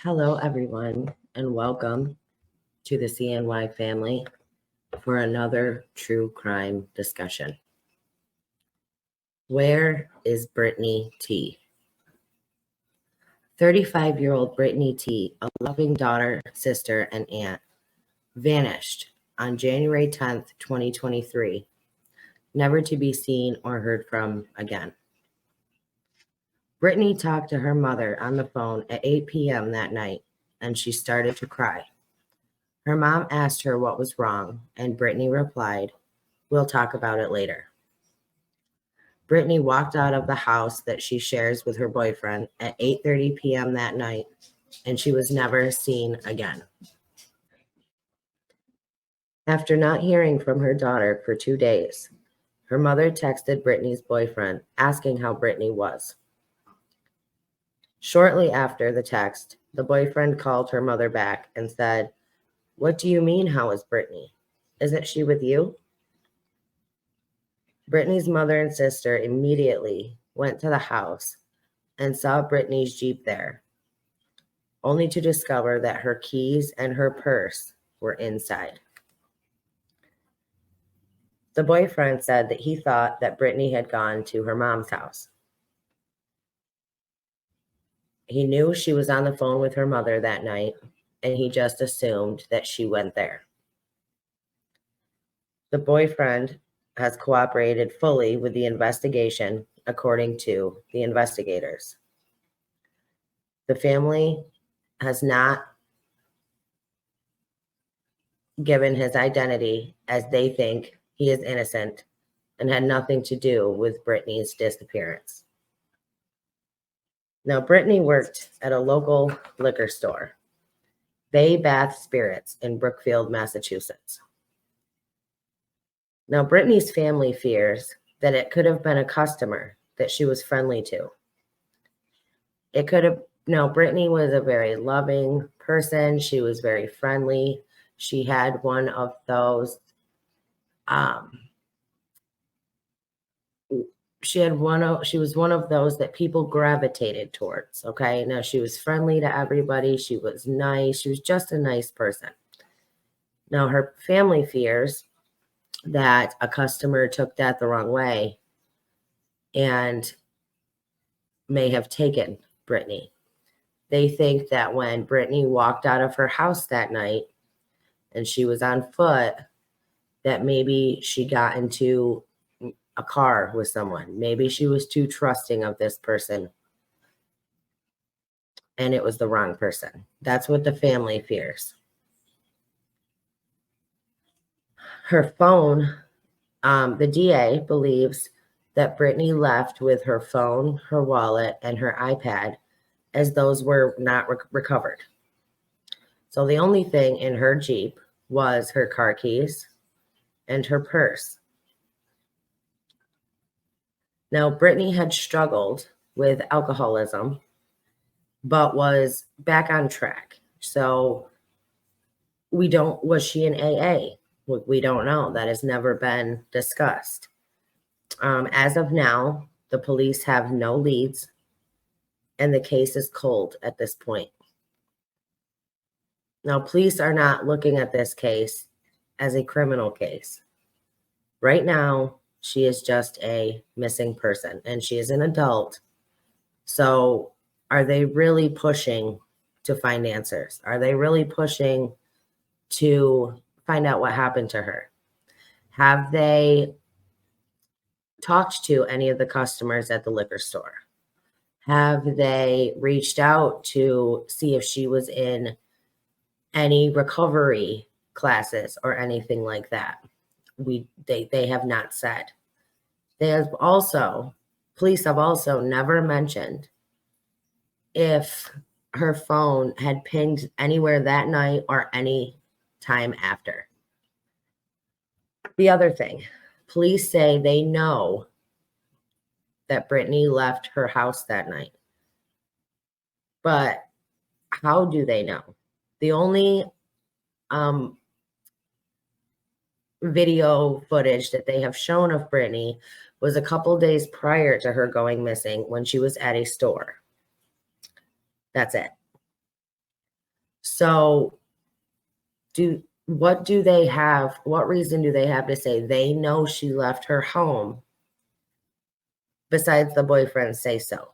Hello, everyone, and welcome to the CNY family for another true crime discussion. Where is Brittany Tee? 35-year-old Brittany Tee, a loving daughter, sister, and aunt, vanished on January 10th, 2023, never to be seen or heard from again. Brittany talked to her mother on the phone at 8 p.m. that night, and she started to cry. Her mom asked her what was wrong, and Brittany replied, "We'll talk about it later." Brittany walked out of the house that she shares with her boyfriend at 8:30 p.m. that night, and she was never seen again. After not hearing from her daughter for 2 days, her mother texted Brittany's boyfriend asking how Brittany was. Shortly after the text, the boyfriend called her mother back and said, "What do you mean, how is Brittany? Isn't she with you?" Brittany's mother and sister immediately went to the house and saw Brittany's Jeep there, only to discover that her keys and her purse were inside. The boyfriend said that he thought that Brittany had gone to her mom's house. He knew she was on the phone with her mother that night, and he just assumed that she went there. The boyfriend has cooperated fully with the investigation, according to the investigators. The family has not given his identity, as they think he is innocent and had nothing to do with Brittany's disappearance. Now, Brittany worked at a local liquor store, Bay Bath Spirits in Brookfield, Massachusetts. Now, Brittany's family fears that it could have been a customer that she was friendly to. Brittany was a very loving person. She was very friendly. She had one of those, she was one of those that people gravitated towards. Okay. Now, she was friendly to everybody. She was nice. She was just a nice person. Now, her family fears that a customer took that the wrong way and may have taken Brittany. They think that when Brittany walked out of her house that night and she was on foot, that maybe she got into a car with someone. Maybe she was too trusting of this person and it was the wrong person. That's what the family fears. Her phone, the DA believes that Brittany left with her phone, her wallet, and her iPad, as those were not recovered. So the only thing in her Jeep was her car keys and her purse. Now, Brittany had struggled with alcoholism, but was back on track. So was she in AA? We don't know. That has never been discussed. As of now, the police have no leads, and the case is cold at this point. Now, police are not looking at this case as a criminal case. Right now, she is just a missing person, and she is an adult. So are they really pushing to find answers? Are they really pushing to find out what happened to her? Have they talked to any of the customers at the liquor store? Have they reached out to see if she was in any recovery classes or anything like that? They have not said. Police have also never mentioned if her phone had pinged anywhere that night or any time after. The other thing, police say they know that Brittany left her house that night. But how do they know? The only video footage that they have shown of Brittany was a couple days prior to her going missing when she was at a store. That's it. So what reason do they have to say they know she left her home besides the boyfriend say so?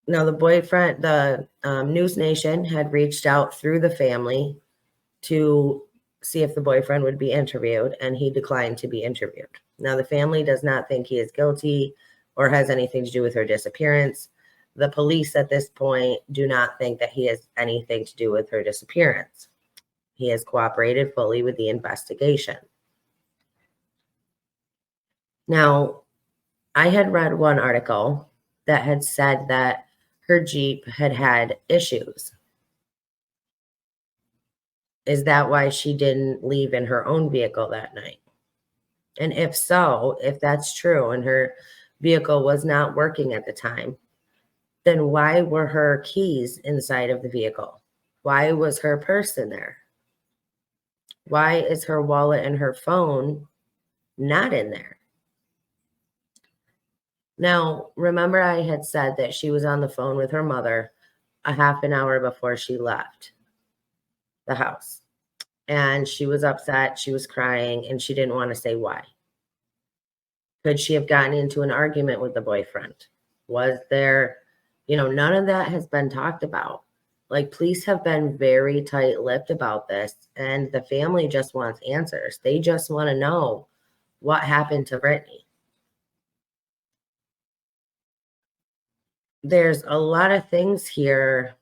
Now, the News Nation had reached out through the family to see if the boyfriend would be interviewed, and he declined to be interviewed. Now, the family does not think he is guilty or has anything to do with her disappearance. The police at this point do not think that he has anything to do with her disappearance. He has cooperated fully with the investigation. Now, I had read one article that had said that her Jeep had issues. Is that why she didn't leave in her own vehicle that night? And if so, if that's true and her vehicle was not working at the time, then why were her keys inside of the vehicle? Why was her purse in there? Why is her wallet and her phone not in there? Now, remember I had said that she was on the phone with her mother a half an hour before she left the house. And she was upset, she was crying, and she didn't want to say why. Could she have gotten into an argument with the boyfriend? Was there, none of that has been talked about. Like, police have been very tight-lipped about this, and the family just wants answers. They just want to know what happened to Brittany. There's a lot of things here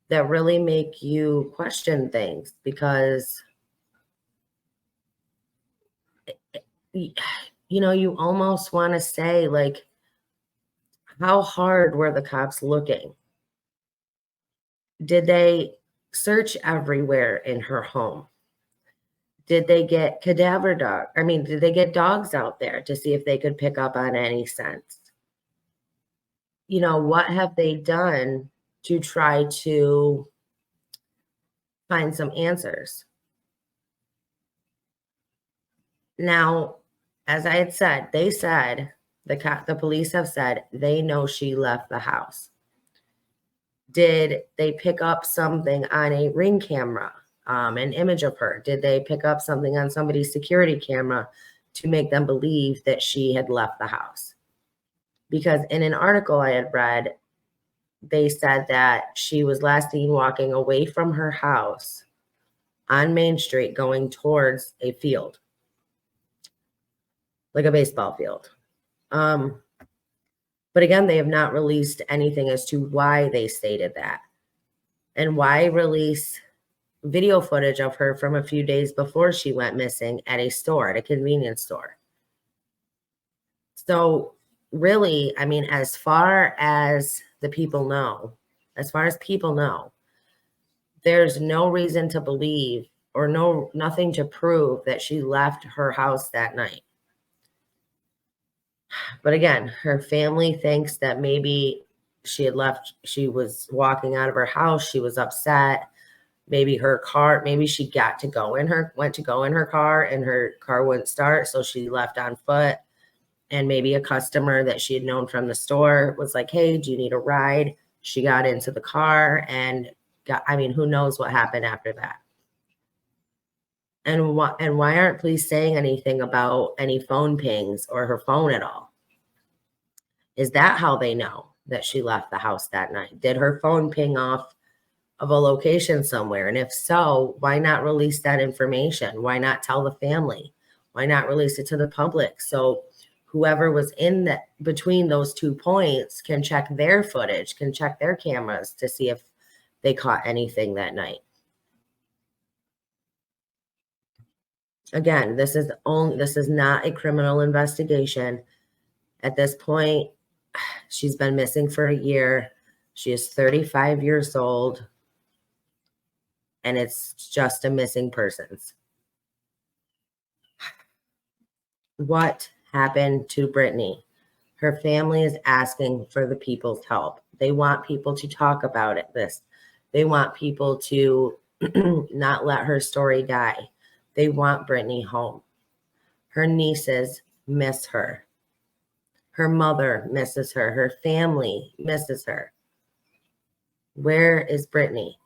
that really make you question things because, you almost want to say, like, how hard were the cops looking? Did they search everywhere in her home? Did they get did they get dogs out there to see if they could pick up on any scents? What have they done to try to find some answers? Now, as I had said, the police have said they know she left the house. Did they pick up something on a Ring camera, an image of her? Did they pick up something on somebody's security camera to make them believe that she had left the house? Because in an article I had read, they said that she was last seen walking away from her house on Main Street going towards a field, like a baseball field. But again, they have not released anything as to why they stated that. And why release video footage of her from a few days before she went missing at a store, at a convenience store? So really, as far as people know, there's no reason to believe or nothing to prove that she left her house that night. But again, her family thinks that maybe she was walking out of her house, she was upset. Maybe she went to go in her car and her car wouldn't start, so she left on foot. And maybe a customer that she had known from the store was like, hey, do you need a ride? She got into the car and who knows what happened after that. And why aren't police saying anything about any phone pings or her phone at all? Is that how they know that she left the house that night? Did her phone ping off of a location somewhere? And if so, why not release that information? Why not tell the family? Why not release it to the public? So whoever was in between those 2 points can check their footage, can check their cameras to see if they caught anything that night. Again, this is not a criminal investigation. At this point, she's been missing for a year. She is 35 years old, and it's just a missing persons. What happened to Brittany? Her family is asking for the people's help. They want people to talk about this. They want people to not let her story die. They want Brittany home. Her nieces miss her. Her mother misses her. Her family misses her. Where is Brittany?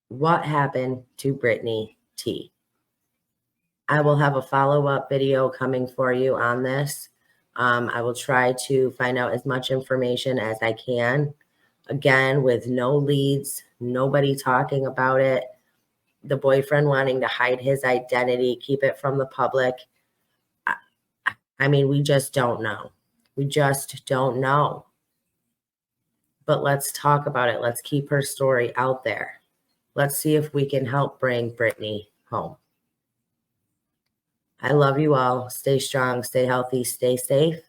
What happened to Brittany Tee? I will have a follow-up video coming for you on this. I will try to find out as much information as I can. Again, with no leads, nobody talking about it, the boyfriend wanting to hide his identity, keep it from the public. I mean, we just don't know. We just don't know. But let's talk about it. Let's keep her story out there. Let's see if we can help bring Brittany home. I love you all. Stay strong, stay healthy, stay safe.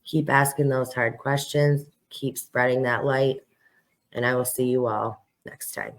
Keep asking those hard questions. Keep spreading that light. And I will see you all next time.